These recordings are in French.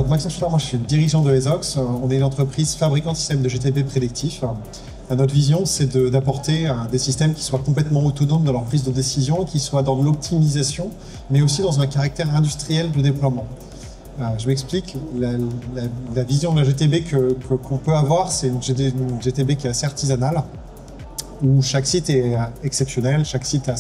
Donc Maxime Schroeder, moi je suis dirigeant de Ezox. On est une entreprise fabricant de systèmes de GTB prédictifs. Notre vision, c'est d'apporter des systèmes qui soient complètement autonomes dans leur prise de décision, qui soient dans l'optimisation, mais aussi dans un caractère industriel de déploiement. Je m'explique, la vision de la GTB qu'on peut avoir, c'est une GTB qui est assez artisanale, où chaque site est exceptionnel, chaque site a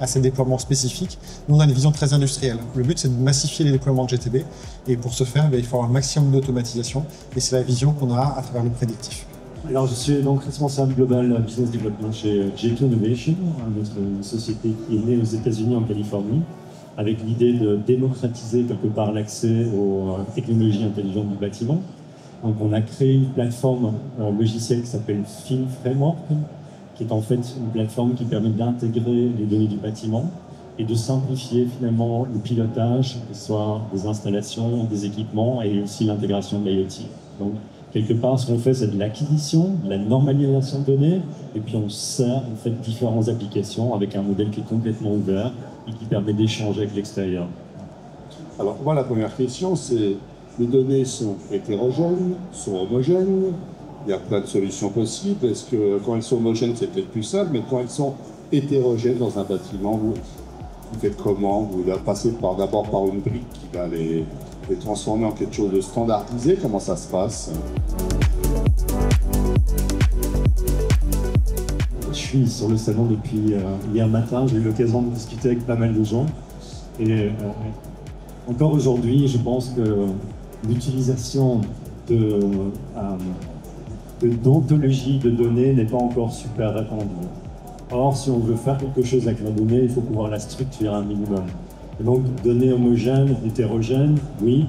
ses déploiements spécifiques. Nous, on a une vision très industrielle. Le but, c'est de massifier les déploiements de GTB, et pour ce faire, il faut avoir un maximum d'automatisation, et c'est la vision qu'on a à travers le prédictif. Alors, je suis donc responsable global business development chez J2 Innovation, notre société qui est née aux États-Unis, en Californie, avec l'idée de démocratiser quelque part l'accès aux technologies intelligentes du bâtiment. Donc, on a créé une plateforme logicielle qui s'appelle Film Framework, qui est en fait une plateforme qui permet d'intégrer les données du bâtiment et de simplifier finalement le pilotage, que ce soit des installations, des équipements et aussi l'intégration de l'IoT. Donc, quelque part, ce qu'on fait, c'est de l'acquisition, de la normalisation de données, et puis on sert en fait différentes applications avec un modèle qui est complètement ouvert et qui permet d'échanger avec l'extérieur. Alors moi, la première question, c'est les données sont hétérogènes, sont homogènes, il y a plein de solutions possibles. Est-ce que quand elles sont homogènes, c'est peut-être plus simple, mais quand elles sont hétérogènes dans un bâtiment, vous faites comment? Vous passez d'abord par une brique qui va les transformer en quelque chose de standardisé. Comment ça se passe? Je suis sur le salon depuis hier matin. J'ai eu l'occasion de discuter avec pas mal de gens. Et encore aujourd'hui, je pense que l'utilisation d'ontologie de données n'est pas encore super répandue. Or, si on veut faire quelque chose avec la donnée, il faut pouvoir la structurer un minimum. Et donc, données homogènes, hétérogènes, oui,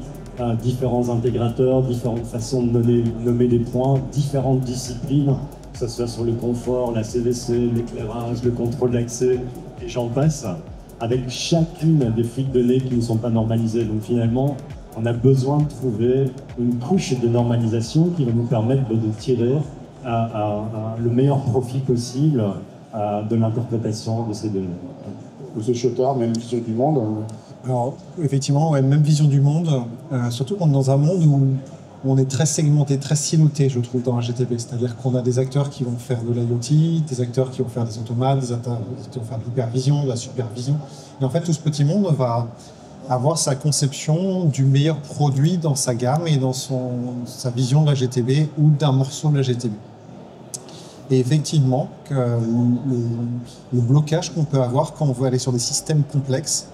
différents intégrateurs, différentes façons de nommer des points, différentes disciplines, que ce soit sur le confort, la CVC, l'éclairage, le contrôle d'accès, et j'en passe, avec chacune des flux de données qui ne sont pas normalisées. Donc finalement, on a besoin de trouver une couche de normalisation qui va nous permettre de tirer le meilleur profit possible de l'interprétation de ces données. Monsieur Schotter, même vision du monde? Alors, effectivement, ouais, même vision du monde, surtout qu'on est dans un monde où on est très segmenté, très siloté, je trouve, dans la GTB. C'est-à-dire qu'on a des acteurs qui vont faire de l'IoT, des acteurs qui vont faire des automates, des acteurs qui vont faire de l'hypervision, de la supervision. Et en fait, tout ce petit monde va avoir sa conception du meilleur produit dans sa gamme et dans sa vision de la GTB ou d'un morceau de la GTB. Et effectivement, le blocage qu'on peut avoir quand on veut aller sur des systèmes complexes,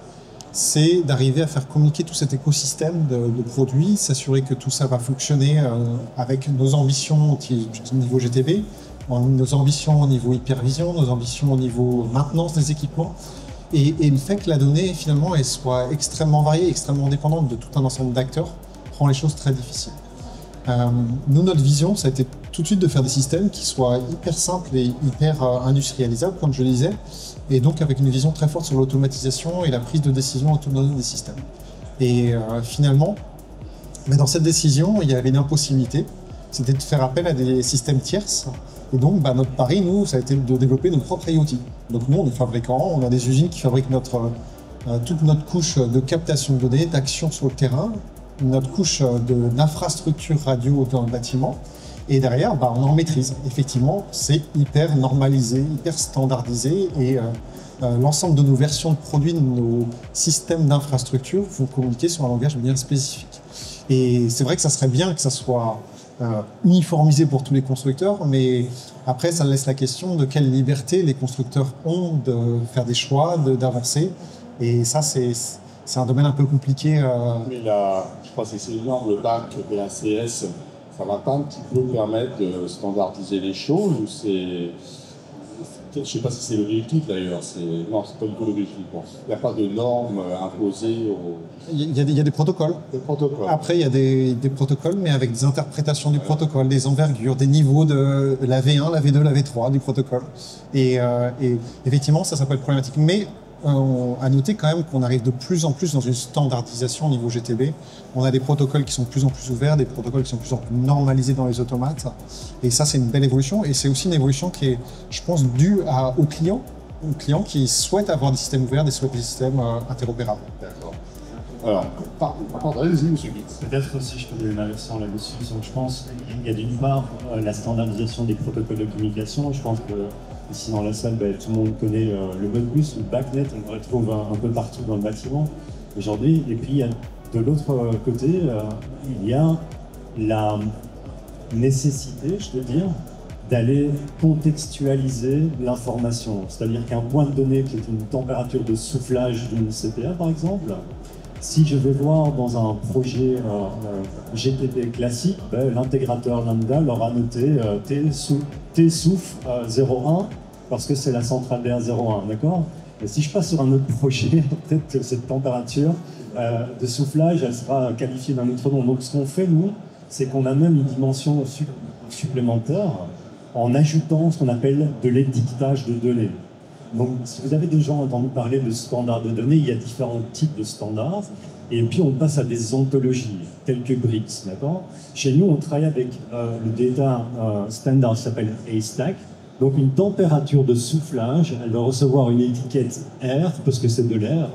c'est d'arriver à faire communiquer tout cet écosystème de produits, s'assurer que tout ça va fonctionner avec nos ambitions au niveau GTB, nos ambitions au niveau hypervision, nos ambitions au niveau maintenance des équipements, et le fait que la donnée, finalement, elle soit extrêmement variée, extrêmement dépendante de tout un ensemble d'acteurs, rend les choses très difficiles. Nous, notre vision, ça a été tout de suite de faire des systèmes qui soient hyper simples et hyper industrialisables, comme je le disais, et donc avec une vision très forte sur l'automatisation et la prise de décision autonome des systèmes. Et finalement, dans cette décision, il y avait une impossibilité, c'était de faire appel à des systèmes tierces. Et donc, notre pari, nous, ça a été de développer nos propres IoT. Donc nous, on est fabricants, on a des usines qui fabriquent toute notre couche de captation de données, d'action sur le terrain, notre couche d'infrastructure radio dans le bâtiment, et derrière, on en maîtrise. Effectivement, c'est hyper normalisé, hyper standardisé, et l'ensemble de nos versions de produits, de nos systèmes d'infrastructure vont communiquer sur un langage bien spécifique. Et c'est vrai que ça serait bien que ça soit uniformisé pour tous les constructeurs, mais après, ça laisse la question de quelle liberté les constructeurs ont de faire des choix, d'avancer, et ça, c'est un domaine un peu compliqué. Mais je crois que c'est les normes, le BAC et la CS, ça va pas un petit peu permettre de standardiser les choses, ou c'est... Je ne sais pas si c'est l'objectif d'ailleurs, non, c'est pas du tout l'objectif. Il n'y a pas de normes imposées Il y a des protocoles. Des protocoles. Après, il y a des protocoles, mais avec des interprétations du protocole, des envergures, des niveaux de la V1, la V2, la V3 du protocole. Et effectivement, ça peut être problématique. Mais à noter quand même qu'on arrive de plus en plus dans une standardisation au niveau GTB. On a des protocoles qui sont de plus en plus ouverts, des protocoles qui sont de plus en plus normalisés dans les automates. Et ça, c'est une belle évolution. Et c'est aussi une évolution qui est, je pense, due aux clients qui souhaitent avoir des systèmes ouverts, des systèmes interopérables. D'accord. Alors, pardon, allez-y, monsieur Guitz. Peut-être aussi je peux donner ma version là-dessus. Donc, je pense qu'il y a d'une part la standardisation des protocoles de communication. Je pense que ici dans la salle, tout le monde connaît le Modbus, le BACnet, on le retrouve un peu partout dans le bâtiment aujourd'hui. Et puis de l'autre côté, il y a la nécessité, je veux dire, d'aller contextualiser l'information. C'est-à-dire qu'un point de données qui est une température de soufflage d'une CPA, par exemple, si je vais voir dans un projet GTP classique, l'intégrateur lambda leur a noté T souffle 0,1 parce que c'est la centrale d'air 0,1, d'accord? Et si je passe sur un autre projet, peut-être que cette température de soufflage, elle sera qualifiée d'un autre nom. Donc ce qu'on fait, nous, c'est qu'on a même une dimension supplémentaire en ajoutant ce qu'on appelle de l'étiquetage de données. Donc, si vous avez déjà entendu parler de standards de données, il y a différents types de standards. Et puis, on passe à des ontologies, telles que BRICS, d'accord? Chez nous, on travaille avec le data standard qui s'appelle A-Stack. Donc, une température de soufflage, elle va recevoir une étiquette air, parce que c'est de l'air.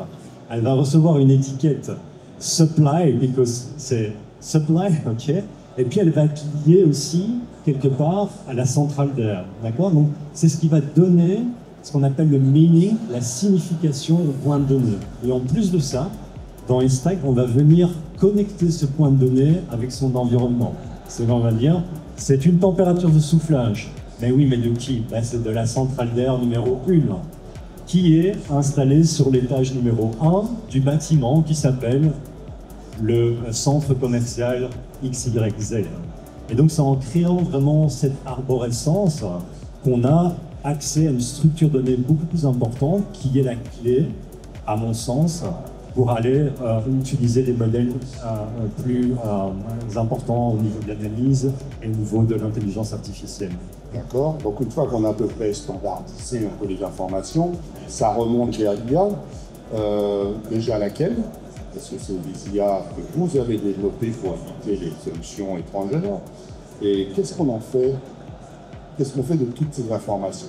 Elle va recevoir une étiquette supply, because c'est supply, ok? Et puis, elle va être liée aussi, quelque part, à la centrale d'air, d'accord? Donc, c'est ce qui va donner ce qu'on appelle le meaning, la signification au point de données. Et en plus de ça, dans A-Stack, on va venir connecter ce point de données avec son environnement. C'est-à-dire, on va dire, c'est une température de soufflage. Mais oui, mais de qui? C'est de la centrale d'air numéro 1, qui est installée sur l'étage numéro 1 du bâtiment qui s'appelle le centre commercial XYZ. Et donc, c'est en créant vraiment cette arborescence qu'on a accès à une structure de données beaucoup plus importante qui est la clé, à mon sens, pour aller utiliser des modèles plus importants au niveau de l'analyse et au niveau de l'intelligence artificielle. D'accord. Donc une fois qu'on a à peu près standardisé un peu les informations, ça remonte vers l'IA. Déjà laquelle? Parce que c'est des IA que vous avez développées pour éviter les solutions étrangères. Et qu'est-ce qu'on en fait? Qu'est-ce qu'on fait de toutes ces informations?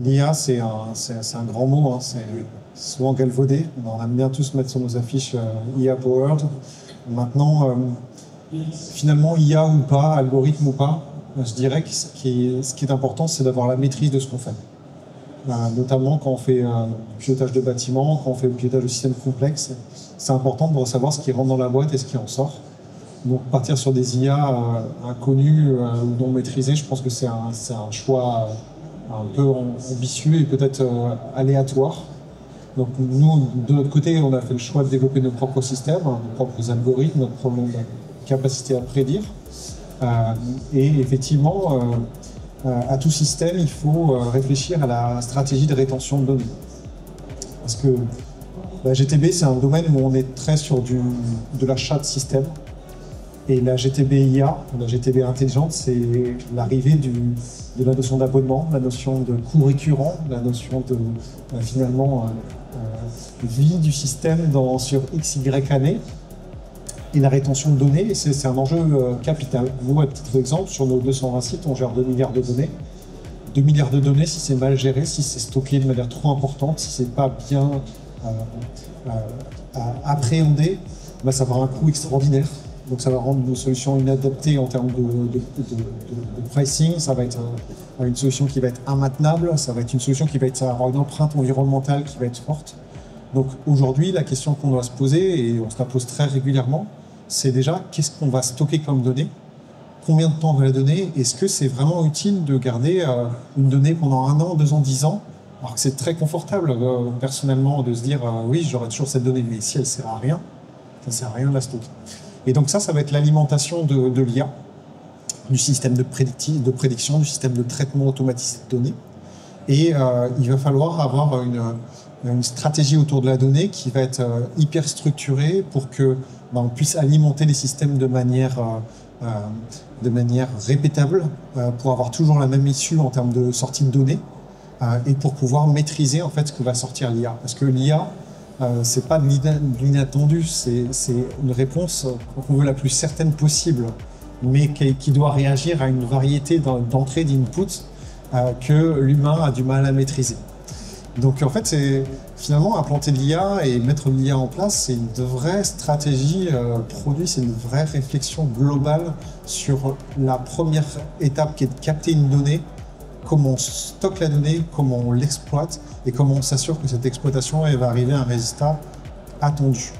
L'IA, c'est un grand mot, hein. C'est souvent galvaudé. On aime bien tous mettre sur nos affiches IA Powered. Maintenant, finalement, IA ou pas, algorithme ou pas, je dirais que ce qui est important, c'est d'avoir la maîtrise de ce qu'on fait. Notamment quand on fait du pilotage de bâtiments, quand on fait du pilotage de systèmes complexes, c'est important de savoir ce qui rentre dans la boîte et ce qui en sort. Donc partir sur des IA inconnus ou non maîtrisés, je pense que c'est un choix un peu ambitieux et peut-être aléatoire. Donc nous, de notre côté, on a fait le choix de développer nos propres systèmes, nos propres algorithmes, notre propre capacité à prédire. Et effectivement, à tout système, il faut réfléchir à la stratégie de rétention de données. Parce que la GTB, c'est un domaine où on est très sur de l'achat de systèmes. Et la GTB IA, la GTB intelligente, c'est l'arrivée de la notion d'abonnement, la notion de coût récurrent, la notion de finalement vie du système sur XY années. Et la rétention de données, c'est un enjeu capital. Nous, à titre d'exemple, sur nos 220 sites, on gère 2 milliards de données. 2 milliards de données, si c'est mal géré, si c'est stocké de manière trop importante, si c'est pas bien appréhendé, ça va avoir un coût extraordinaire. Donc ça va rendre nos solutions inadaptées en termes de pricing, ça va être une solution qui va être immaintenable, ça va être une solution qui va avoir une empreinte environnementale qui va être forte. Donc aujourd'hui, la question qu'on doit se poser, et on se la pose très régulièrement, c'est déjà qu'est-ce qu'on va stocker comme données, combien de temps on va la donner, est-ce que c'est vraiment utile de garder une donnée pendant 1 an, 2 ans, 10 ans, alors que c'est très confortable personnellement de se dire oui, j'aurai toujours cette donnée, mais si elle ne sert à rien, ça ne sert à rien de la stocker. Et donc ça va être l'alimentation de l'IA, du système de prédiction, du système de traitement automatisé de données. Et il va falloir avoir une stratégie autour de la donnée qui va être hyper structurée pour que on puisse alimenter les systèmes de manière répétable, pour avoir toujours la même issue en termes de sortie de données, et pour pouvoir maîtriser en fait ce que va sortir l'IA. Parce que l'IA, c'est pas de l'inattendu, c'est une réponse qu'on veut la plus certaine possible, mais qui doit réagir à une variété d'entrées d'inputs que l'humain a du mal à maîtriser. Donc en fait, c'est finalement implanter l'IA et mettre l'IA en place, c'est une vraie stratégie produit, c'est une vraie réflexion globale sur la première étape qui est de capter une donnée, comment on stocke la donnée, comment on l'exploite et comment on s'assure que cette exploitation elle va arriver à un résultat attendu.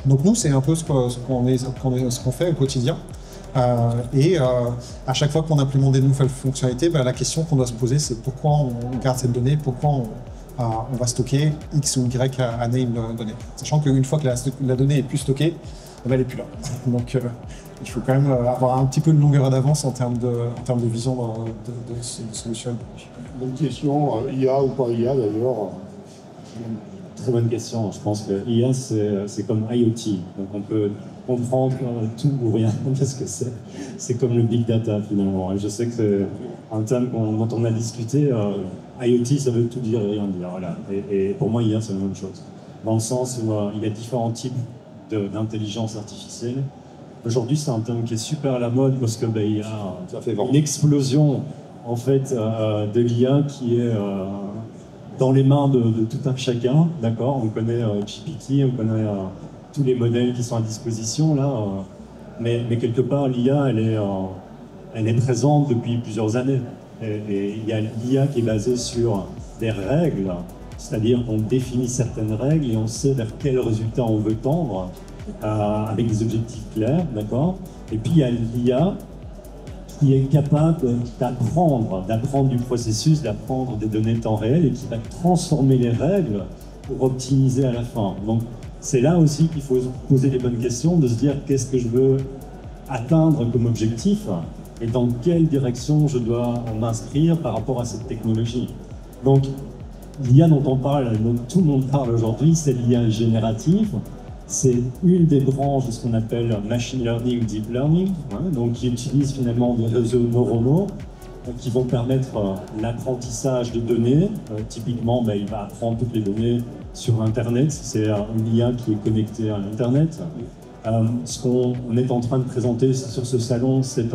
Donc nous, c'est un peu ce qu'on fait au quotidien. À chaque fois qu'on implémente des nouvelles fonctionnalités, la question qu'on doit se poser, c'est pourquoi on garde cette donnée, pourquoi on va stocker X ou Y année une donnée. Sachant qu'une fois que la donnée est plus stockée, elle n'est plus là. Donc il faut quand même avoir un petit peu de longueur d'avance en termes de vision de solution. Une question, IA ou pas IA d'ailleurs? Très bonne question. Je pense que IA, c'est comme IoT. Donc on peut comprendre tout ou rien de ce que c'est. C'est comme le big data finalement. Et je sais que c'est un terme dont on a discuté. IoT, ça veut tout dire et rien dire. Voilà. Et pour moi, IA, c'est la même chose. Dans le sens où il y a différents types d'intelligence artificielle. Aujourd'hui, c'est un terme qui est super à la mode parce que il y a une explosion en fait de l'IA qui est dans les mains de tout un chacun, d'accord. On connaît GPT, on connaît tous les modèles qui sont à disposition là, mais quelque part l'IA elle est présente depuis plusieurs années. Et il y a l'IA qui est basée sur des règles, c'est-à-dire qu'on définit certaines règles et on sait vers quel résultat on veut tendre avec des objectifs clairs, d'accord. Et puis il y a l'IA qui est capable d'apprendre du processus, d'apprendre des données temps réel et qui va transformer les règles pour optimiser à la fin. Donc c'est là aussi qu'il faut se poser les bonnes questions, de se dire qu'est-ce que je veux atteindre comme objectif et dans quelle direction je dois m'inscrire par rapport à cette technologie. Donc l'IA dont on parle, dont tout le monde parle aujourd'hui, c'est l'IA générative. C'est une des branches de ce qu'on appelle machine learning ou deep learning, donc qui utilise finalement des réseaux neuronaux qui vont permettre l'apprentissage de données. Typiquement, il va apprendre toutes les données sur Internet. C'est une IA qui est connectée à Internet. Ce qu'on est en train de présenter sur ce salon, c'est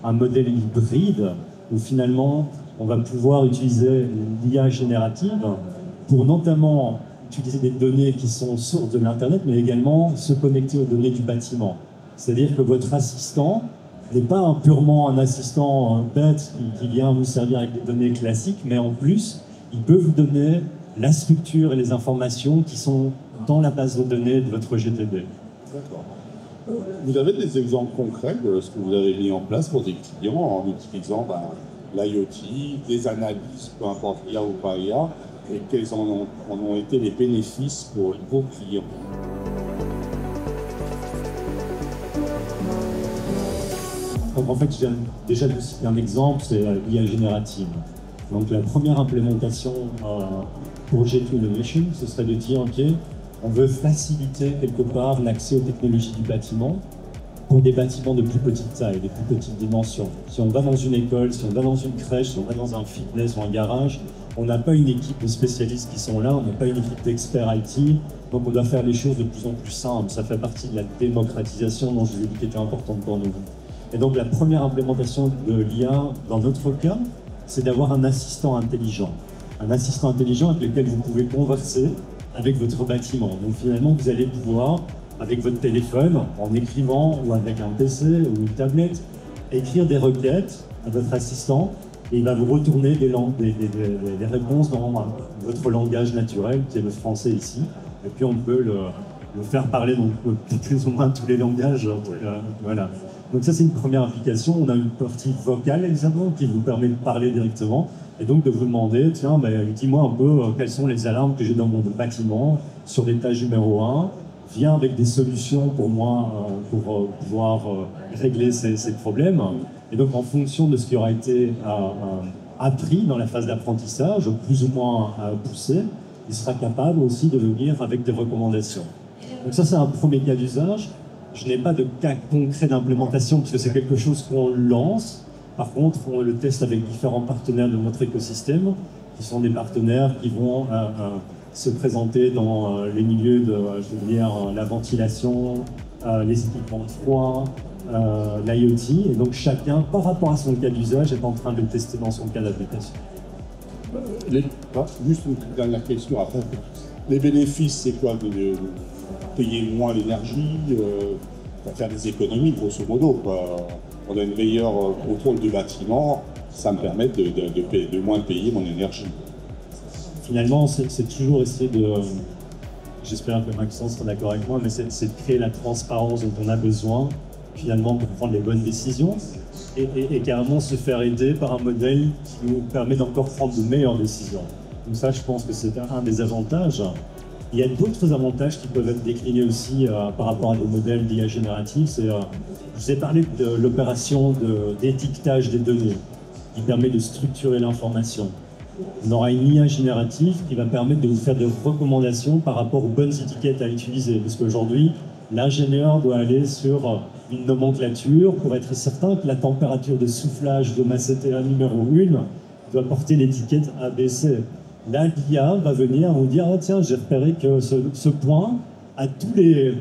un modèle hybride où finalement on va pouvoir utiliser l'IA générative pour notamment utiliser des données qui sont sources de l'Internet, mais également se connecter aux données du bâtiment. C'est-à-dire que votre assistant n'est pas purement un assistant bête qui vient vous servir avec des données classiques, mais en plus, il peut vous donner la structure et les informations qui sont dans la base de données de votre GTB. D'accord. Vous avez des exemples concrets de ce que vous avez mis en place pour des clients en utilisant l'IoT, des analyses, peu importe IA ou pas IA, et quels en ont été les bénéfices pour vos clients? Donc en fait, j'ai déjà cité un exemple, c'est l'IA générative. Donc la première implémentation pour G2 Innovation, ce serait de dire, ok, on veut faciliter quelque part l'accès aux technologies du bâtiment pour des bâtiments de plus petite taille, de plus petites dimensions. Si on va dans une école, si on va dans une crèche, si on va dans un fitness ou un garage, on n'a pas une équipe de spécialistes qui sont là, on n'a pas une équipe d'experts IT, donc on doit faire les choses de plus en plus simples. Ça fait partie de la démocratisation dont je vous ai dit qui était importante pour nous. Et donc la première implémentation de l'IA, dans notre cas, c'est d'avoir un assistant intelligent. Un assistant intelligent avec lequel vous pouvez converser avec votre bâtiment. Donc finalement, vous allez pouvoir, avec votre téléphone, en écrivant ou avec un PC ou une tablette, écrire des requêtes à votre assistant et il va vous retourner des réponses dans votre langage naturel, qui est le français ici. Et puis on peut le faire parler donc plus ou moins tous les langages. Voilà. Donc ça c'est une première application. On a une partie vocale également qui vous permet de parler directement et donc de vous demander, tiens, dis-moi un peu quelles sont les alarmes que j'ai dans mon bâtiment sur l'étage numéro 1. Viens avec des solutions pour moi pour pouvoir régler ces problèmes. Et donc en fonction de ce qui aura été appris dans la phase d'apprentissage, plus ou moins poussé, il sera capable aussi de venir avec des recommandations. Donc ça c'est un premier cas d'usage. Je n'ai pas de cas concret d'implémentation parce que c'est quelque chose qu'on lance. Par contre, on le teste avec différents partenaires de notre écosystème, qui sont des partenaires qui vont se présenter dans les milieux de, la ventilation, les équipements de froid, l'IoT. Et donc chacun, par rapport à son cas d'usage, est en train de le tester dans son cas d'application. Juste une dernière question après. Les bénéfices, c'est quoi de payer moins l'énergie, pour faire des économies, grosso modo, quoi. On a une meilleure contrôle du bâtiment, ça me permet de moins payer mon énergie. Finalement, c'est toujours essayer de... J'espère que Maxence sera d'accord avec moi, mais c'est de créer la transparence dont on a besoin, finalement, pour prendre les bonnes décisions, et carrément se faire aider par un modèle qui nous permet d'encore prendre de meilleures décisions. Donc ça, je pense que c'est un des avantages. Il y a d'autres avantages qui peuvent être déclinés aussi par rapport à des modèles d'IA générative. Je vous ai parlé de l'opération d'étiquetage des données, qui permet de structurer l'information. On aura une IA générative qui va permettre de vous faire des recommandations par rapport aux bonnes étiquettes à utiliser. Parce qu'aujourd'hui, l'ingénieur doit aller sur une nomenclature pour être certain que la température de soufflage de ma CTA numéro 1 doit porter l'étiquette ABC. Là, l'IA va venir vous dire « Ah tiens, j'ai repéré que ce point a tout le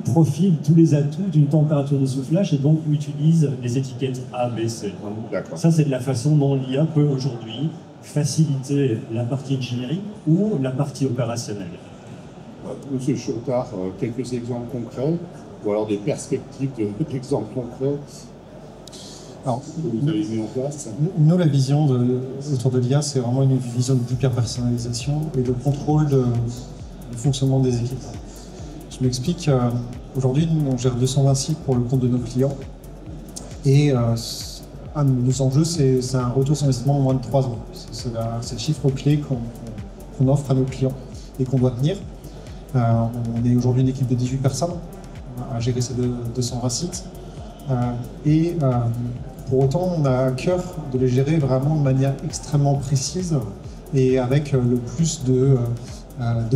profil, tous les atouts d'une température de soufflage et donc utilise les étiquettes A, B, C. » Ça, c'est de la façon dont l'IA peut aujourd'hui faciliter la partie engineering ou la partie opérationnelle. Monsieur Chautard, quelques exemples concrets ou alors des perspectives d'exemples concrets Alors, que vous avez mis en place? Nous, la vision autour de l'IA, c'est vraiment une vision d'hyper-personnalisation et de contrôle du fonctionnement des équipes. Je m'explique, aujourd'hui, on gère 220 sites pour le compte de nos clients et un de nos enjeux, c'est un retour sur investissement en moins de 3 ans. C'est le chiffre clé qu'on offre à nos clients et qu'on doit tenir. On est aujourd'hui une équipe de 18 personnes à gérer ces 220 sites. Pour autant, on a à cœur de les gérer vraiment de manière extrêmement précise et avec le plus de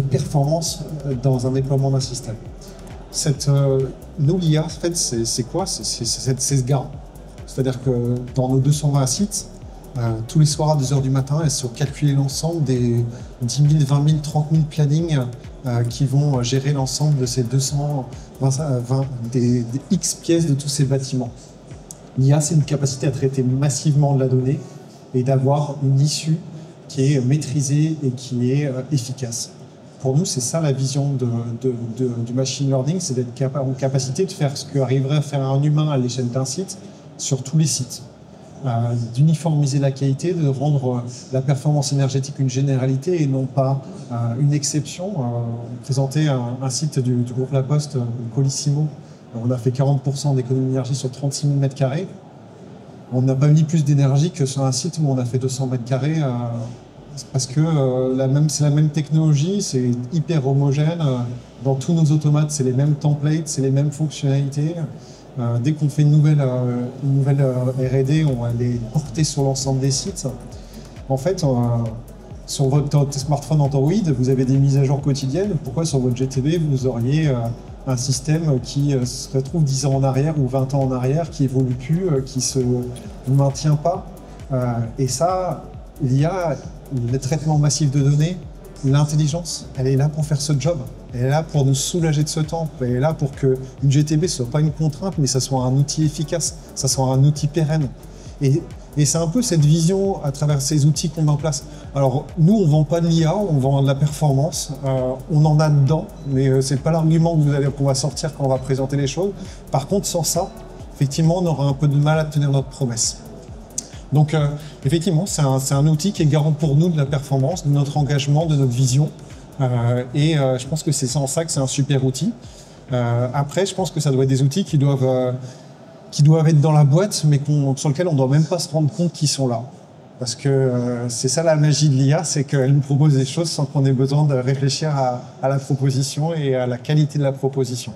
performance dans un déploiement d'un système. Nous, l'IA, en fait, c'est quoi? C'est ce garant. C'est-à-dire que dans nos 220 sites, tous les soirs à 2h du matin, elles sont calculées l'ensemble des 10 000, 20 000, 30 000 plannings qui vont gérer l'ensemble de ces 220, des X pièces de tous ces bâtiments. L'IA, c'est une capacité à traiter massivement de la donnée et d'avoir une issue qui est maîtrisée et qui est efficace. Pour nous, c'est ça la vision du machine learning, c'est d'être en capacité de faire ce qu'arriverait à faire un humain à l'échelle d'un site sur tous les sites. D'uniformiser la qualité, de rendre la performance énergétique une généralité et non pas une exception. On présentait un site du groupe La Poste, Colissimo. On a fait 40% d'économie d'énergie sur 36 000 m². On n'a pas mis plus d'énergie que sur un site où on a fait 200 m², parce que c'est la même technologie, c'est hyper homogène. Dans tous nos automates, c'est les mêmes templates, c'est les mêmes fonctionnalités. Dès qu'on fait une nouvelle R&D, elle est portée sur l'ensemble des sites. En fait, sur votre smartphone Android, vous avez des mises à jour quotidiennes. Pourquoi sur votre GTB, vous auriez un système qui se retrouve 10 ans en arrière ou 20 ans en arrière, qui évolue plus, qui se maintient pas? Et ça, l'IA, le traitement massif de données, l'intelligence, elle est là pour faire ce job. Elle est là pour nous soulager de ce temps. Elle est là pour qu'une GTB ne soit pas une contrainte, mais ça soit un outil efficace, ça soit un outil pérenne. Et c'est un peu cette vision à travers ces outils qu'on met en place. Alors, nous, on ne vend pas de l'IA, on vend de la performance. On en a dedans, mais ce n'est pas l'argument qu'on va sortir quand on va présenter les choses. Par contre, sans ça, effectivement, on aura un peu de mal à tenir notre promesse. Donc, effectivement, c'est un outil qui est garant pour nous de la performance, de notre engagement, de notre vision. Je pense que c'est en ça que c'est un super outil. Après, je pense que ça doit être des outils qui doivent être dans la boîte, mais sur lesquels on ne doit même pas se rendre compte qu'ils sont là. Parce que c'est ça la magie de l'IA, c'est qu'elle nous propose des choses sans qu'on ait besoin de réfléchir à la proposition et à la qualité de la proposition.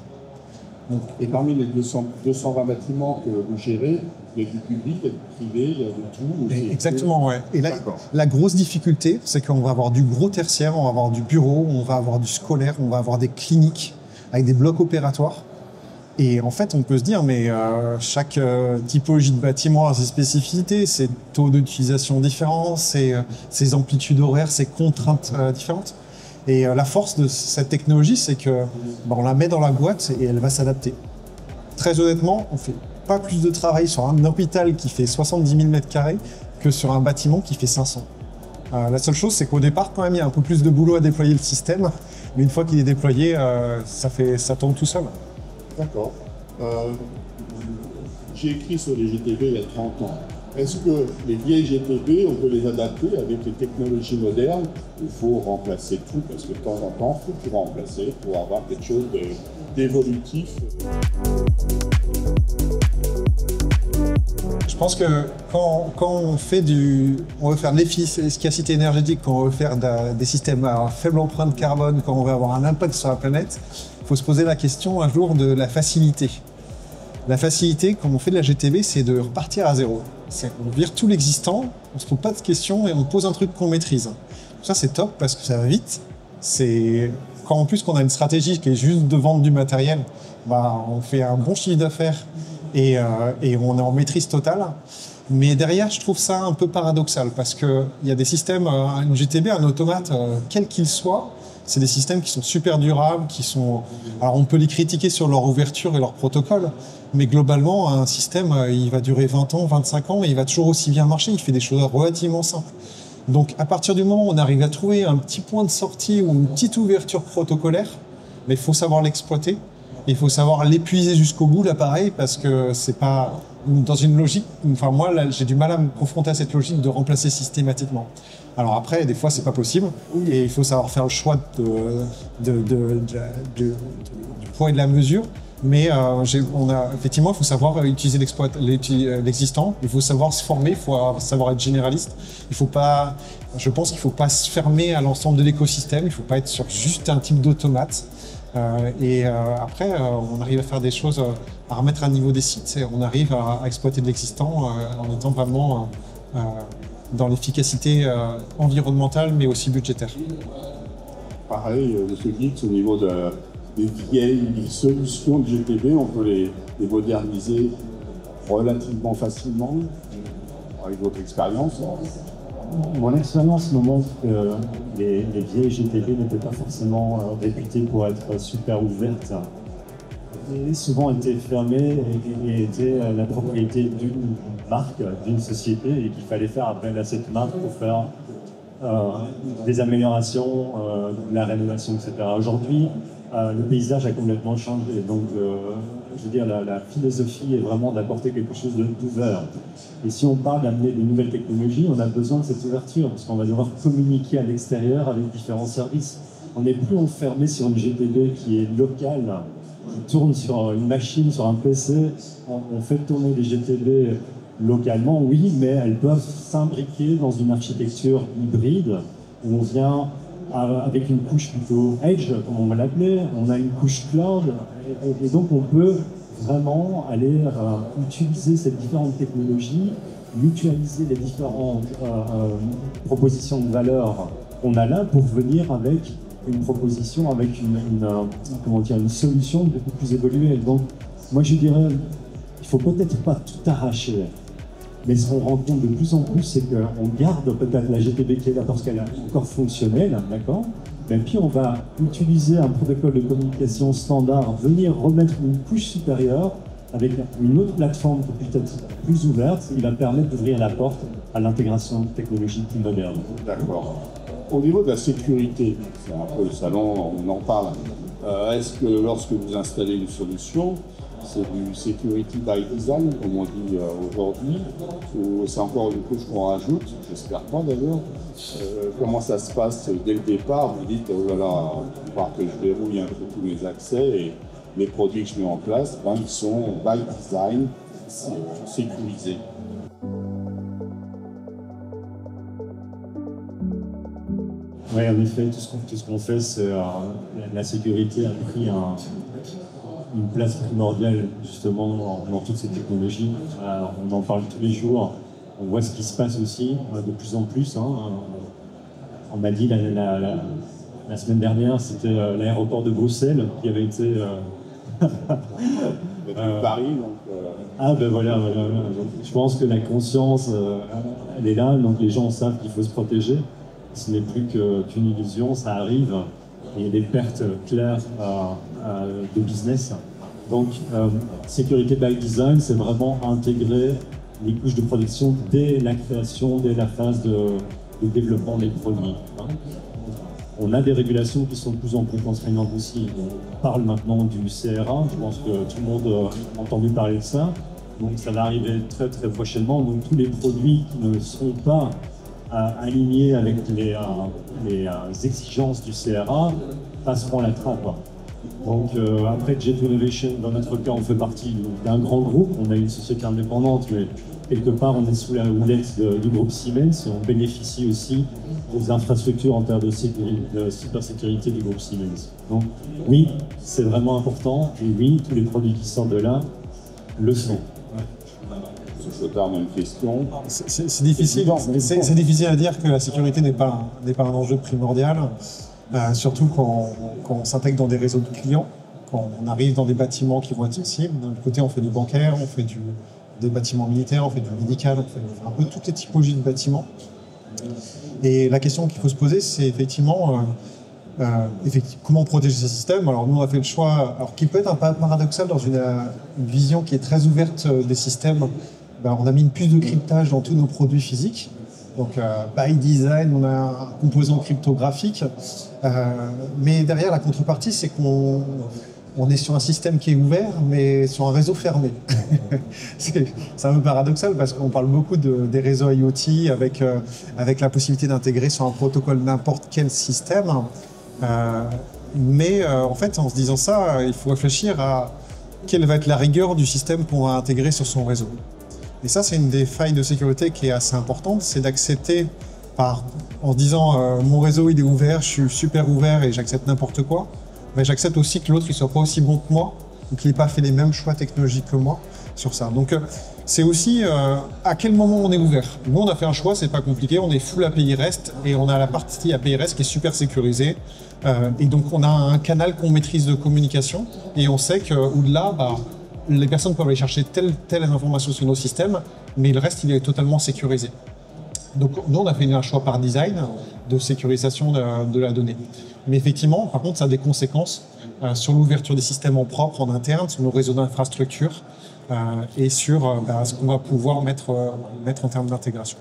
Donc, et parmi les 220 bâtiments que vous gérez, il y a du public, il y a du privé, il y a de tout. Exactement, ouais. Et là, la grosse difficulté, c'est qu'on va avoir du gros tertiaire, on va avoir du bureau, on va avoir du scolaire, on va avoir des cliniques avec des blocs opératoires. Et en fait, on peut se dire, mais chaque typologie de bâtiment a ses spécificités, ses taux d'utilisation différents, ses amplitudes horaires, ses contraintes différentes. Et la force de cette technologie, c'est que on la met dans la boîte et elle va s'adapter. Très honnêtement, on ne fait pas plus de travail sur un hôpital qui fait 70 000 m² que sur un bâtiment qui fait 500. La seule chose, c'est qu'au départ, quand même, il y a un peu plus de boulot à déployer le système. Mais une fois qu'il est déployé, ça tourne tout seul. D'accord. J'ai écrit sur les GTB il y a 30 ans. Est-ce que les vieilles GTB, on peut les adapter avec les technologies modernes? Il faut remplacer tout, parce que de temps en temps, il faut tout remplacer pour avoir quelque chose d'évolutif. Je pense que quand on veut faire de l'efficacité énergétique, quand on veut faire des systèmes à faible empreinte carbone, quand on veut avoir un impact sur la planète, il faut se poser la question un jour de la facilité. La facilité, quand on fait de la GTB, c'est de repartir à zéro. On vire tout l'existant, on ne se pose pas de questions et on pose un truc qu'on maîtrise. Ça, c'est top parce que ça va vite. Quand en plus qu'on a une stratégie qui est juste de vendre du matériel, on fait un bon chiffre d'affaires et on est en maîtrise totale. Mais derrière, je trouve ça un peu paradoxal parce qu'il y a des systèmes, une GTB, un automate, quel qu'il soit, c'est des systèmes qui sont super durables, alors on peut les critiquer sur leur ouverture et leur protocole, mais globalement, un système, il va durer 20 ans, 25 ans et il va toujours aussi bien marcher, il fait des choses relativement simples. Donc à partir du moment où on arrive à trouver un petit point de sortie ou une petite ouverture protocolaire, mais il faut savoir l'exploiter, il faut savoir l'épuiser jusqu'au bout l'appareil parce que c'est pas dans une logique, enfin moi là, j'ai du mal à me confronter à cette logique de remplacer systématiquement. Alors après, des fois c'est pas possible et il faut savoir faire le choix du poids et de la mesure. Mais effectivement, il faut savoir utiliser l'existant, il faut savoir se former, il faut savoir être généraliste. Je pense qu'il ne faut pas se fermer à l'ensemble de l'écosystème, il ne faut pas être sur juste un type d'automate. Après, on arrive à faire des choses, à remettre à niveau des sites, et on arrive à exploiter de l'existant en étant vraiment dans l'efficacité environnementale, mais aussi budgétaire. Pareil, M. Gitz, au niveau des vieilles solutions de GTB, on peut les moderniser relativement facilement, avec votre expérience. Mon expérience me montre que les vieilles GTB n'étaient pas forcément réputées pour être super ouvertes. Et souvent étaient fermées et étaient la propriété d'une marque, d'une société, et qu'il fallait faire appel à cette marque pour faire des améliorations, la rénovation, etc. Aujourd'hui, le paysage a complètement changé. Donc, je veux dire, la philosophie est vraiment d'apporter quelque chose d'ouvert. Et si on parle d'amener de nouvelles technologies, on a besoin de cette ouverture, parce qu'on va devoir communiquer à l'extérieur avec différents services. On n'est plus enfermé sur une GTB qui est locale, qui tourne sur une machine, sur un PC. On fait tourner des GTB localement, oui, mais elles peuvent s'imbriquer dans une architecture hybride, où on vient avec une couche plutôt edge, comme on va l'appeler, on a une couche cloud, et donc on peut vraiment aller utiliser ces différentes technologies, mutualiser les différentes propositions de valeur qu'on a là pour venir avec une proposition, avec une solution beaucoup plus évoluée. Donc moi je dirais, il ne faut peut-être pas tout arracher. Mais ce qu'on rencontre de plus en plus, c'est qu'on garde peut-être la GTB qui est là parce qu'elle est encore fonctionnelle, d'accord? Et puis on va utiliser un protocole de communication standard, venir remettre une couche supérieure avec une autre plateforme peut-être plus ouverte, qui va permettre d'ouvrir la porte à l'intégration de technologies plus modernes. D'accord. Au niveau de la sécurité, c'est un peu le salon, on en parle. Est-ce que lorsque vous installez une solution, c'est du security by design, comme on dit aujourd'hui, ou c'est encore une couche qu'on rajoute, j'espère pas d'ailleurs. Comment ça se passe dès le départ? Vous dites, oh là là, il faut que je verrouille un peu tous mes accès et les produits que je mets en place, ils sont by design, sécurisés. Oui, en effet, tout ce qu'on fait, c'est la sécurité a pris une place primordiale justement dans toutes ces technologies. On en parle tous les jours, on voit ce qui se passe aussi de plus en plus. On m'a dit la semaine dernière, c'était l'aéroport de Bruxelles qui avait été... Paris, donc... Ah ben voilà. Donc, je pense que la conscience, elle est là, donc les gens savent qu'il faut se protéger. Ce n'est plus qu'une illusion, ça arrive. Et il y a des pertes claires de business. Donc, sécurité by design, c'est vraiment intégrer les couches de protection dès la création, dès la phase le développement des produits. On a des régulations qui sont de plus en plus contraignantes aussi. On parle maintenant du CRA, je pense que tout le monde a entendu parler de ça. Donc ça va arriver très très prochainement. Donc tous les produits qui ne seront pas alignés avec les exigences du CRA passeront à la trappe. Donc après Jet Innovation, dans notre cas, on fait partie d'un grand groupe. On a une société indépendante, mais quelque part, on est sous la houlette du groupe Siemens et on bénéficie aussi des infrastructures en termes de cybersécurité du groupe Siemens. Donc oui, c'est vraiment important et oui, tous les produits qui sortent de là le sont. Je tarde une question. C'est difficile. C'est difficile à dire que la sécurité n'est pas un enjeu primordial, surtout quand on s'intègre dans des réseaux de clients, quand on arrive dans des bâtiments qui vont être sensibles. D'un côté, on fait du bancaire, on fait des bâtiments militaires, on fait du médical, on fait un peu toutes les typologies de bâtiments. Et la question qu'il faut se poser, c'est effectivement comment protéger ces systèmes. Alors nous, on a fait le choix, alors qui peut être un peu paradoxal dans une vision qui est très ouverte des systèmes. On a mis une puce de cryptage dans tous nos produits physiques. Donc, by design, on a un composant cryptographique. Mais derrière, la contrepartie, c'est qu'on est sur un système qui est ouvert, mais sur un réseau fermé. C'est un peu paradoxal parce qu'on parle beaucoup des réseaux IoT avec la possibilité d'intégrer sur un protocole n'importe quel système. Mais en fait, en se disant ça, il faut réfléchir à quelle va être la rigueur du système qu'on va intégrer sur son réseau. Et ça, c'est une des failles de sécurité qui est assez importante, c'est d'accepter en se disant mon réseau il est ouvert, je suis super ouvert et j'accepte n'importe quoi, mais j'accepte aussi que l'autre il soit pas aussi bon que moi ou qu'il n'ait pas fait les mêmes choix technologiques que moi sur ça. Donc c'est aussi à quel moment on est ouvert. Nous on a fait un choix, c'est pas compliqué, on est full API REST et on a la partie API REST qui est super sécurisée. Et donc on a un canal qu'on maîtrise de communication et on sait qu'au-delà, les personnes peuvent aller chercher telle information sur nos systèmes, mais le reste, il est totalement sécurisé. Donc, nous, on a fait un choix par design de sécurisation de la donnée. Mais effectivement, par contre, ça a des conséquences sur l'ouverture des systèmes en propre, en interne, sur nos réseaux d'infrastructure et sur ce qu'on va pouvoir mettre en termes d'intégration.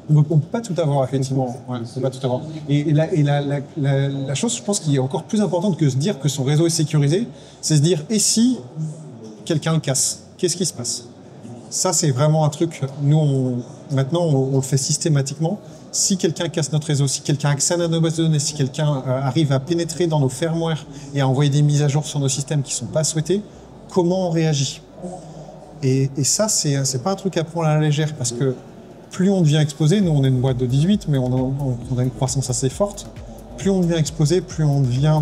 On ne peut pas tout avoir, effectivement. Ouais, on peut pas tout avoir. Et la chose, je pense, qui est encore plus importante que se dire que son réseau est sécurisé, c'est se dire, et si quelqu'un le casse, qu'est-ce qui se passe? Ça, c'est vraiment un truc, nous, maintenant, on le fait systématiquement. Si quelqu'un casse notre réseau, si quelqu'un accède à nos bases de données, si quelqu'un arrive à pénétrer dans nos firmware et à envoyer des mises à jour sur nos systèmes qui ne sont pas souhaitées, comment on réagit? Et ça, c'est pas un truc à prendre à la légère, parce que plus on devient exposé, nous on est une boîte de 18, mais on a une croissance assez forte, plus on devient exposé, plus on devient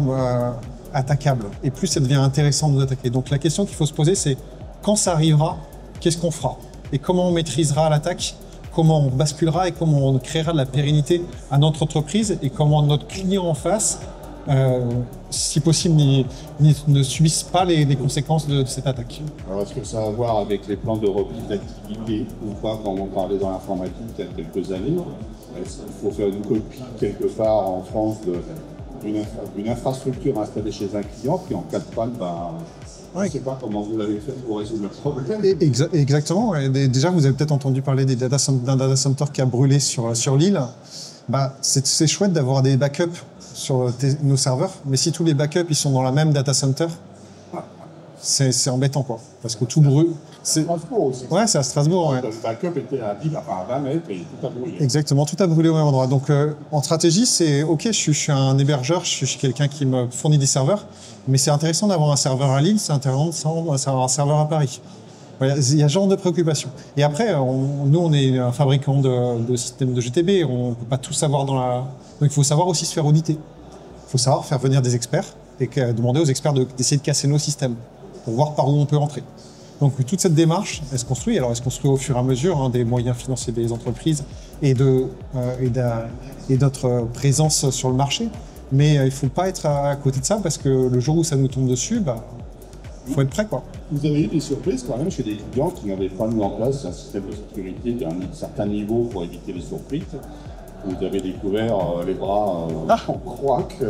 attaquable, et plus ça devient intéressant de nous attaquer. Donc la question qu'il faut se poser, c'est quand ça arrivera, qu'est-ce qu'on fera? Et comment on maîtrisera l'attaque? Comment on basculera et comment on créera de la pérennité à notre entreprise et comment notre client en face, si possible, ne subisse pas les conséquences de cette attaque. Alors est-ce que ça a à voir avec les plans de repli d'activité ou pas, quand on parlait dans l'informatique il y a quelques années? Est-ce qu'il faut faire une copie quelque part en France d'une infrastructure installée chez un client, puis en cas de panne, je ne sais pas comment vous l'avez fait pour résoudre le problème. Exactement. Déjà, vous avez peut-être entendu parler d'un data center qui a brûlé sur l'île. C'est chouette d'avoir des backups sur nos serveurs, mais si tous les backups ils sont dans la même data center, c'est embêtant, quoi. Parce que tout brûle. C'est à Strasbourg aussi. Ouais, c'est à Strasbourg. Ouais. Le backup était à 20 mètres et tout a brûlé. Exactement, tout a brûlé au même endroit. Donc en stratégie, c'est OK, je suis un hébergeur, je suis quelqu'un qui me fournit des serveurs, mais c'est intéressant d'avoir un serveur à Lille, c'est intéressant d'avoir un serveur à Paris. Voilà, il y a ce genre de préoccupation. Et après, nous, on est un fabricant de systèmes de GTB, on ne peut pas tout savoir dans la... Donc il faut savoir aussi se faire auditer. Il faut savoir faire venir des experts et demander aux experts d'essayer de casser nos systèmes pour voir par où on peut rentrer. Donc toute cette démarche, elle se construit. Alors elle se construit au fur et à mesure des moyens financiers des entreprises et de notre présence sur le marché. Mais il ne faut pas être à côté de ça parce que le jour où ça nous tombe dessus, il faut être prêt, quoi. Vous avez eu des surprises quand même chez des clients qui n'avaient pas mis en place un système de sécurité d'un certain niveau pour éviter les surprises. Vous avez découvert les bras en croix que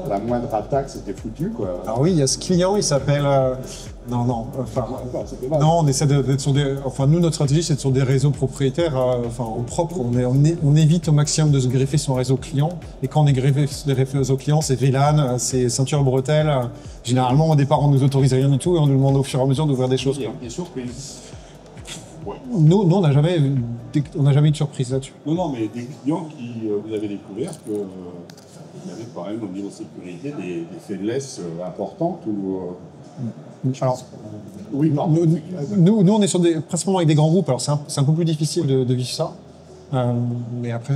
la moindre attaque, c'était foutu, quoi. Alors oui, il y a ce client, il s'appelle... non, on essaie d'être sur des... Enfin, nous, notre stratégie, c'est sur des réseaux propriétaires, au propre. On évite au maximum de se greffer sur un réseau client. Et quand on est greffé sur des réseaux clients, c'est VLAN, c'est ceinture bretelle. Généralement, au départ, on nous autorise rien du tout et on nous demande au fur et à mesure d'ouvrir des choses. Bien sûr que... Ouais. Nous, on n'a jamais eu de surprise là-dessus. Non, mais des clients qui, vous avez découvert que il y avait quand même au niveau sécurité des faiblesses importantes ou... Alors, oui, non. Nous, on est principalement avec des grands groupes, alors c'est un peu plus difficile de vivre ça. Mais après...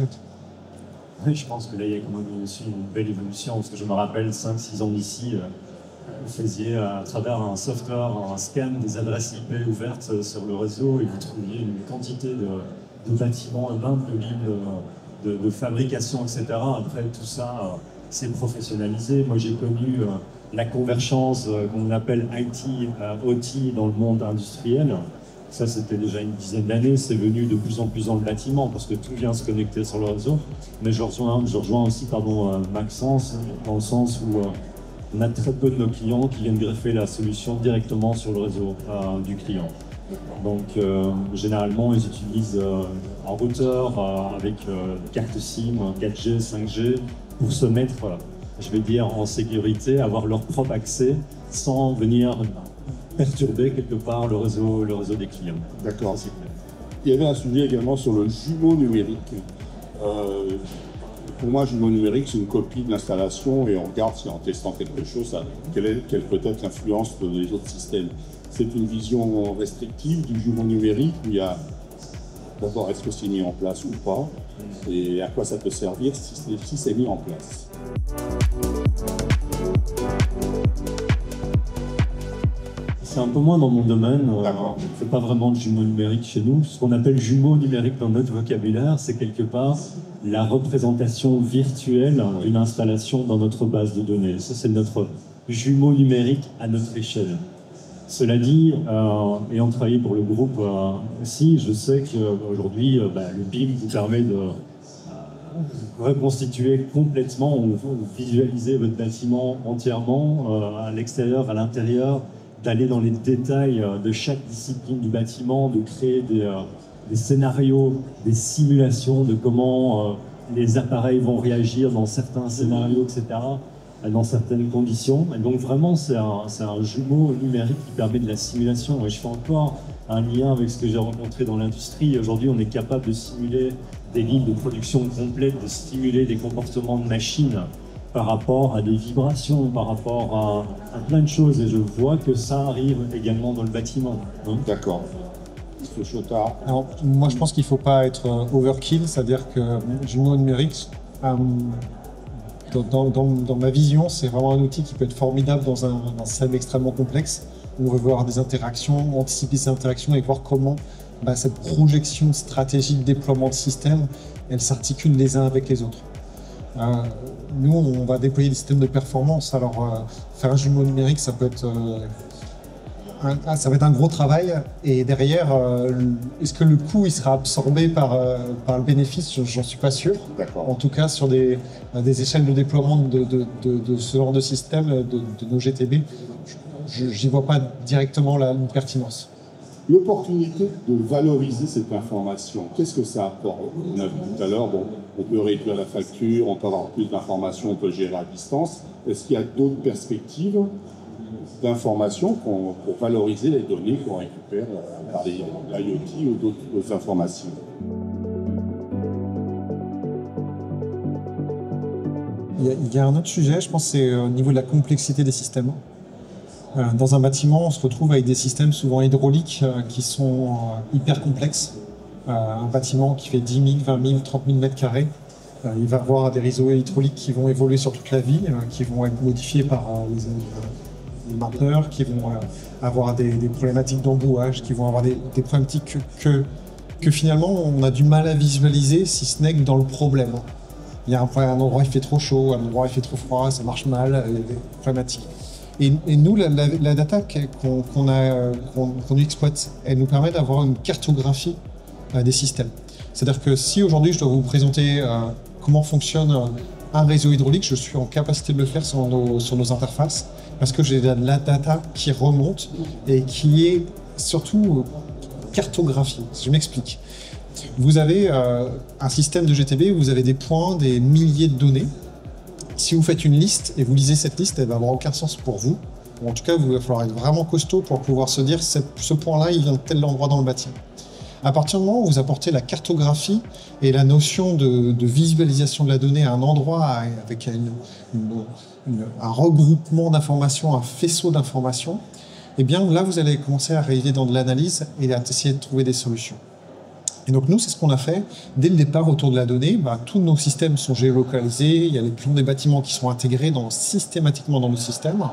Oui, je pense que là, il y a quand même aussi une belle évolution, parce que je me rappelle 5-6 ans d'ici, vous faisiez à travers un software, un scan des adresses IP ouvertes sur le réseau et vous trouviez une quantité de bâtiments et même de lignes de fabrication, etc. Après, tout ça, c'est professionnalisé. Moi, j'ai connu la convergence qu'on appelle IT, OT dans le monde industriel. Ça, c'était déjà une dizaine d'années. C'est venu de plus en plus dans le bâtiment parce que tout vient se connecter sur le réseau. Mais je rejoins aussi Maxence dans le sens où on a très peu de nos clients qui viennent greffer la solution directement sur le réseau du client. Donc, généralement, ils utilisent un routeur avec carte SIM, 4G, 5G pour se mettre, je vais dire, en sécurité, avoir leur propre accès sans venir perturber quelque part le réseau des clients. D'accord. Il y avait un sujet également sur le jumeau numérique. Pour moi, jumeau numérique, c'est une copie de l'installation et on regarde si en testant quelque chose, quelle peut être l'influence des autres systèmes. C'est une vision restrictive du jumeau numérique où il y a d'abord est-ce que c'est mis en place ou pas et à quoi ça peut servir si c'est mis en place. C'est un peu moins dans mon domaine. On ne fait pas vraiment de jumeaux numériques chez nous. Ce qu'on appelle jumeau numérique dans notre vocabulaire, c'est quelque part la représentation virtuelle d'une installation dans notre base de données. Ça, c'est notre jumeau numérique à notre échelle. Cela dit, ayant travaillé pour le groupe aussi, je sais qu'aujourd'hui, le BIM vous permet de reconstituer complètement, ou visualiser votre bâtiment entièrement, à l'extérieur, à l'intérieur, d'aller dans les détails de chaque discipline du bâtiment, de créer des scénarios, des simulations de comment les appareils vont réagir dans certains scénarios, etc., dans certaines conditions. Et donc vraiment, c'est un jumeau numérique qui permet de la simulation. Et je fais encore un lien avec ce que j'ai rencontré dans l'industrie. Aujourd'hui, on est capable de simuler des lignes de production complètes, de stimuler des comportements de machines par rapport à des vibrations, par rapport à plein de choses. Et je vois que ça arrive également dans le bâtiment. D'accord. Alors, moi, je pense qu'il ne faut pas être overkill, c'est-à-dire que le jumeau numérique, dans ma vision, c'est vraiment un outil qui peut être formidable dans un système extrêmement complexe. On veut voir des interactions, anticiper ces interactions et voir comment cette projection de stratégie de déploiement de système, elle s'articule les uns avec les autres. Nous, on va déployer des systèmes de performance. Alors, faire un jumeau numérique, ça peut être un gros travail. Et derrière, est-ce que le coût il sera absorbé par le bénéfice? J'en suis pas sûr. En tout cas, sur des échelles de déploiement de ce genre de système, de nos GTB, j'y vois pas directement la pertinence. L'opportunité de valoriser cette information, qu'est-ce que ça apporte? On a vu tout à l'heure, on peut réduire la facture, on peut avoir plus d'informations, on peut gérer à distance. Est-ce qu'il y a d'autres perspectives d'informations pour valoriser les données qu'on récupère par l'IoT ou d'autres informations? Il y a un autre sujet, je pense, c'est au niveau de la complexité des systèmes. Dans un bâtiment, on se retrouve avec des systèmes souvent hydrauliques qui sont hyper complexes. Un bâtiment qui fait 10 000, 20 000, 30 000 mètres carrés, il va avoir des réseaux hydrauliques qui vont évoluer sur toute la vie, qui vont être modifiés par les mainteneurs, qui vont avoir des problématiques d'embouage, qui vont avoir des problématiques que finalement on a du mal à visualiser, si ce n'est que dans le problème. Il y a un endroit il fait trop chaud, un endroit il fait trop froid, ça marche mal, il y a des problématiques. Et nous, la data qu'on exploite, elle nous permet d'avoir une cartographie des systèmes. C'est-à-dire que si aujourd'hui je dois vous présenter comment fonctionne un réseau hydraulique, je suis en capacité de le faire sur nos interfaces parce que j'ai de la data qui remonte et qui est surtout cartographiée. Je m'explique. Vous avez un système de GTB où vous avez des points, des milliers de données. Si vous faites une liste et vous lisez cette liste, elle va avoir aucun sens pour vous. En tout cas, il va falloir être vraiment costaud pour pouvoir se dire ce point-là, il vient de tel endroit dans le bâtiment. À partir du moment où vous apportez la cartographie et la notion de visualisation de la donnée à un endroit avec un regroupement d'informations, un faisceau d'informations, eh bien là, vous allez commencer à arriver dans de l'analyse et à essayer de trouver des solutions. Et donc nous, c'est ce qu'on a fait dès le départ autour de la donnée. Tous nos systèmes sont géolocalisés, il y a les plans des bâtiments qui sont intégrés systématiquement dans nos systèmes.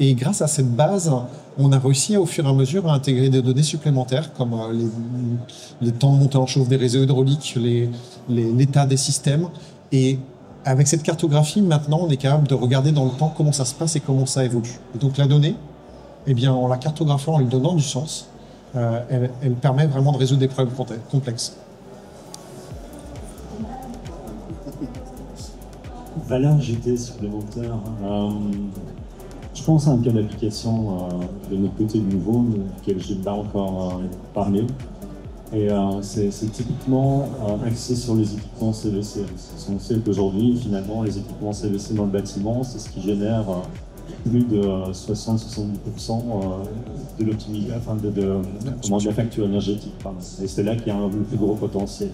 Et grâce à cette base, on a réussi au fur et à mesure à intégrer des données supplémentaires comme les temps de montée en chauffe des réseaux hydrauliques, l'état des systèmes. Et avec cette cartographie, maintenant, on est capable de regarder dans le temps comment ça se passe et comment ça évolue. Et donc la donnée, eh bien, en la cartographiant, en lui donnant du sens, elle permet vraiment de résoudre des problèmes complexes. Valeur ajoutée supplémentaire. Je pense à un cas d'application de notre côté de nouveau, duquel je n'ai pas encore parlé. Et c'est typiquement axé sur les équipements CVC. On sait qu'aujourd'hui, finalement, les équipements CVC dans le bâtiment, c'est ce qui génère plus de 60-70% de l'optimisation, de la facture énergétique. Et c'est là qu'il y a le plus gros potentiel.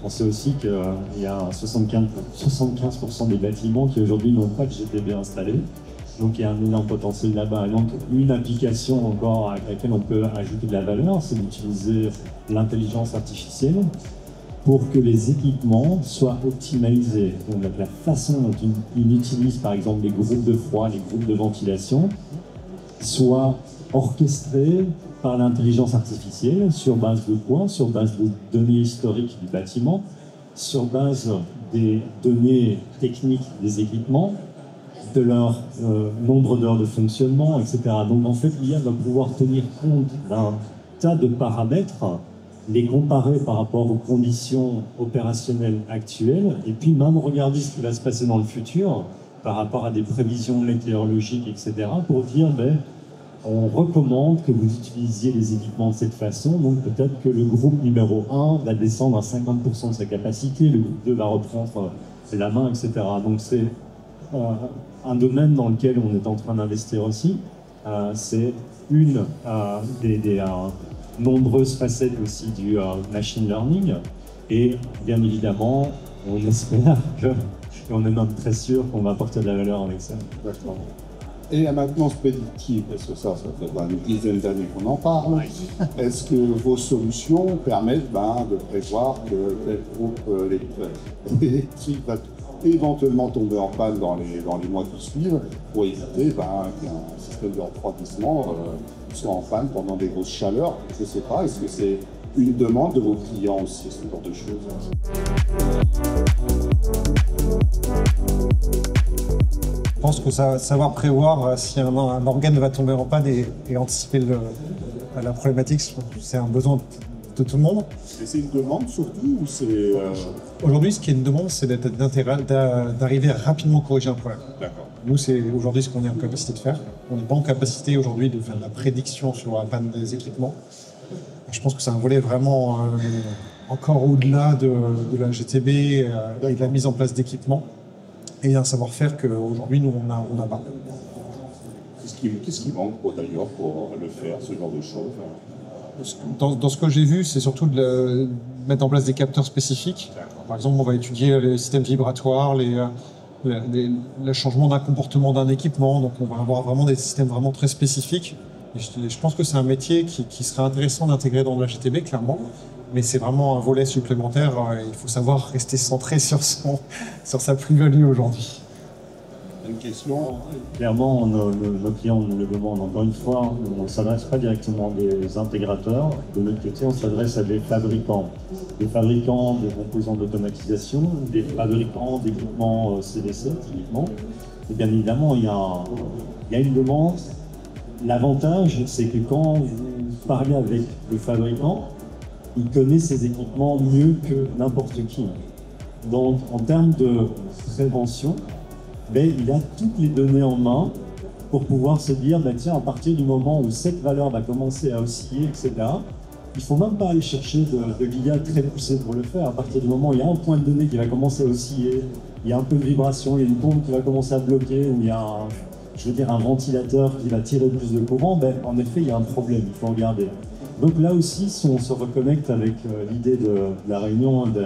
On sait aussi qu'il y a 75% des bâtiments qui aujourd'hui n'ont pas de GTB installé. Donc il y a un énorme potentiel là-bas. Donc une application encore à laquelle on peut ajouter de la valeur, c'est d'utiliser l'intelligence artificielle pour que les équipements soient optimalisés. Donc la façon dont ils utilisent par exemple les groupes de froid, les groupes de ventilation, soit orchestrés par l'intelligence artificielle sur base de quoi? Sur base de données historiques du bâtiment, sur base des données techniques des équipements, de leur nombre d'heures de fonctionnement, etc. Donc en fait, l'IA va pouvoir tenir compte d'un tas de paramètres, les comparer par rapport aux conditions opérationnelles actuelles, et puis même regarder ce qui va se passer dans le futur par rapport à des prévisions météorologiques, etc. pour dire, on recommande que vous utilisiez les équipements de cette façon, donc peut-être que le groupe numéro 1 va descendre à 50% de sa capacité, le groupe 2 va reprendre la main, etc. Donc c'est un domaine dans lequel on est en train d'investir aussi. C'est une des nombreuses facettes aussi du machine learning. Et bien évidemment, on espère et on est même très sûr qu'on va apporter de la valeur avec ça. D'accord. Et la maintenance prédictive, parce que ça fait une dizaine d'années qu'on en parle, est-ce que vos solutions permettent de prévoir que tel groupe électrique va éventuellement tomber en panne dans les mois qui suivent pour éviter qu'un système de refroidissement soit en panne pendant des grosses chaleurs? Je ne sais pas, est-ce que c'est une demande de vos clients aussi, ce genre de choses? Je pense que savoir prévoir si un organe va tomber en panne et anticiper la problématique, c'est un besoin de tout le monde. Et c'est une demande surtout ou c'est... Aujourd'hui, ce qui est une demande, c'est d'arriver à rapidement corriger un problème. D'accord. Nous, c'est aujourd'hui ce qu'on est en capacité de faire. On n'est pas en capacité aujourd'hui de faire de la prédiction sur la panne des équipements. Je pense que c'est un volet vraiment encore au-delà de la GTB et de la mise en place d'équipements et un savoir-faire qu'aujourd'hui, nous, on n'a pas. Qu'est-ce qui manque d'ailleurs pour le faire, ce genre de choses? Dans ce que j'ai vu, c'est surtout de mettre en place des capteurs spécifiques. Par exemple, on va étudier les systèmes vibratoires, le changement d'un comportement d'un équipement. Donc, on va avoir vraiment des systèmes vraiment très spécifiques. Et je pense que c'est un métier qui serait intéressant d'intégrer dans la GTB, clairement. Mais c'est vraiment un volet supplémentaire. Il faut savoir rester centré sur sa plus-value aujourd'hui. Une question? Clairement, nos clients nous le demandent. Encore une fois, on ne s'adresse pas directement à des intégrateurs. De notre côté, on s'adresse à des fabricants. Des fabricants de composants d'automatisation, des fabricants d'équipements CVC, typiquement. Et bien évidemment, il y a une demande. L'avantage, c'est que quand vous parlez avec le fabricant, il connaît ses équipements mieux que n'importe qui. Donc, en termes de prévention, ben, il a toutes les données en main pour pouvoir se dire, ben, tiens, à partir du moment où cette valeur va commencer à osciller, etc., il ne faut même pas aller chercher de l'IA très poussée pour le faire. À partir du moment où il y a un point de données qui va commencer à osciller, il y a un peu de vibration, il y a une pompe qui va commencer à bloquer, ou il y a un ventilateur qui va tirer plus de courant, ben, en effet, il y a un problème, il faut regarder. Donc là aussi, si on se reconnecte avec l'idée de la réunion, de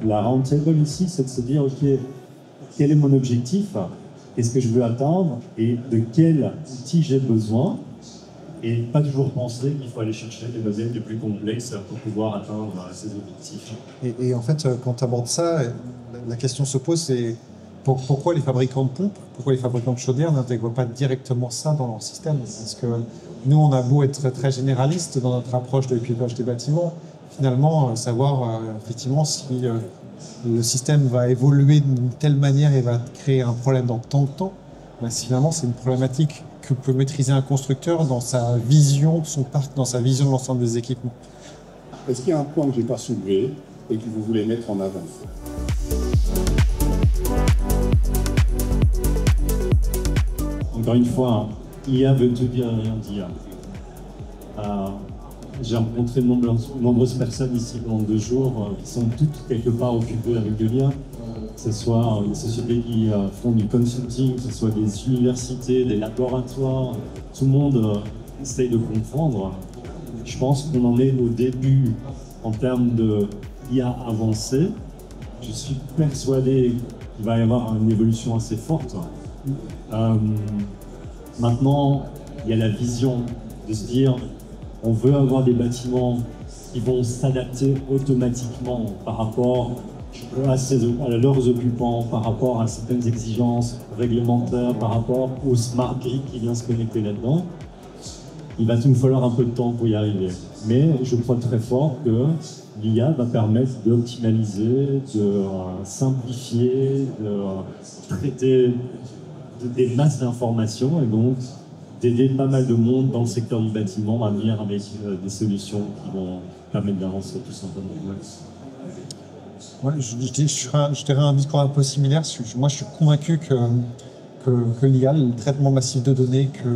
la roundtable ici, c'est de se dire, ok, quel est mon objectif, qu'est-ce que je veux atteindre, et de quel outil j'ai besoin, et pas toujours penser qu'il faut aller chercher des modèles les plus complexes pour pouvoir atteindre ces objectifs. Et en fait, quand tu abordes ça, la question se pose, c'est pourquoi les fabricants de pompes, pourquoi les fabricants de chaudières n'intègrent pas directement ça dans leur système? Parce que nous, on a beau être très généraliste dans notre approche de pilotage des bâtiments, finalement, savoir effectivement si le système va évoluer d'une telle manière et va créer un problème dans tant de temps, ben, finalement, c'est une problématique que peut maîtriser un constructeur dans sa vision de son parc, dans sa vision de l'ensemble des équipements. Est-ce qu'il y a un point que je n'ai pas soulevé et que vous voulez mettre en avant? Encore une fois, IA veut tout dire et rien dire. J'ai rencontré de nombreuses personnes ici pendant 2 jours qui sont toutes quelque part occupées avec de l'IA, que ce soit des sociétés qui font du consulting, que ce soit des universités, des laboratoires, tout le monde essaye de comprendre. Je pense qu'on en est au début en termes de IA avancée. Je suis persuadé qu'il va y avoir une évolution assez forte. Maintenant, il y a la vision de se dire on veut avoir des bâtiments qui vont s'adapter automatiquement par rapport à leurs occupants, par rapport à certaines exigences réglementaires, par rapport au smart grid qui vient se connecter là-dedans. Il va nous falloir un peu de temps pour y arriver. Mais je crois très fort que l'IA va permettre d'optimaliser, de simplifier, de traiter des masses d'informations et donc d'aider pas mal de monde dans le secteur du bâtiment à venir avec des solutions qui vont permettre d'avancer tout simplement. Ouais, je dirais un discours un peu similaire. Moi, je suis convaincu que l'IA, le traitement massif de données, que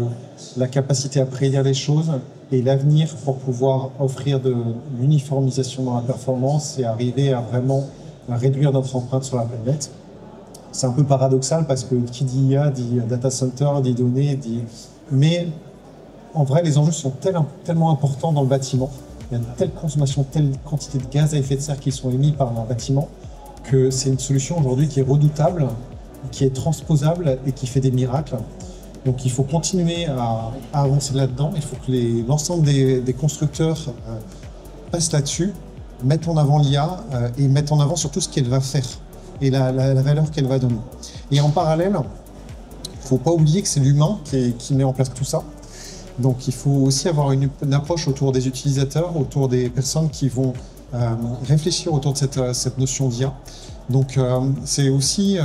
la capacité à prédire les choses et l'avenir pour pouvoir offrir de l'uniformisation dans la performance et arriver à vraiment réduire notre empreinte sur la planète. C'est un peu paradoxal parce que qui dit IA dit data center, dit données, dit... Mais en vrai, les enjeux sont tellement importants dans le bâtiment. Il y a une telle consommation, telle quantité de gaz à effet de serre qui sont émis par un bâtiment que c'est une solution aujourd'hui qui est redoutable, qui est transposable et qui fait des miracles. Donc il faut continuer à avancer là-dedans. Il faut que l'ensemble des constructeurs passent là-dessus, mettent en avant l'IA et mettent en avant surtout ce qu'elle va faire et la valeur qu'elle va donner. Et en parallèle, il ne faut pas oublier que c'est l'humain qui met en place tout ça. Donc il faut aussi avoir une approche autour des utilisateurs, autour des personnes qui vont réfléchir autour de cette notion d'IA. Donc c'est aussi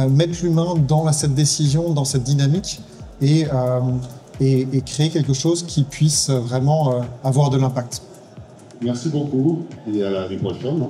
mettre l'humain dans cette décision, dans cette dynamique et créer quelque chose qui puisse vraiment avoir de l'impact. Merci beaucoup et à l'année prochaine.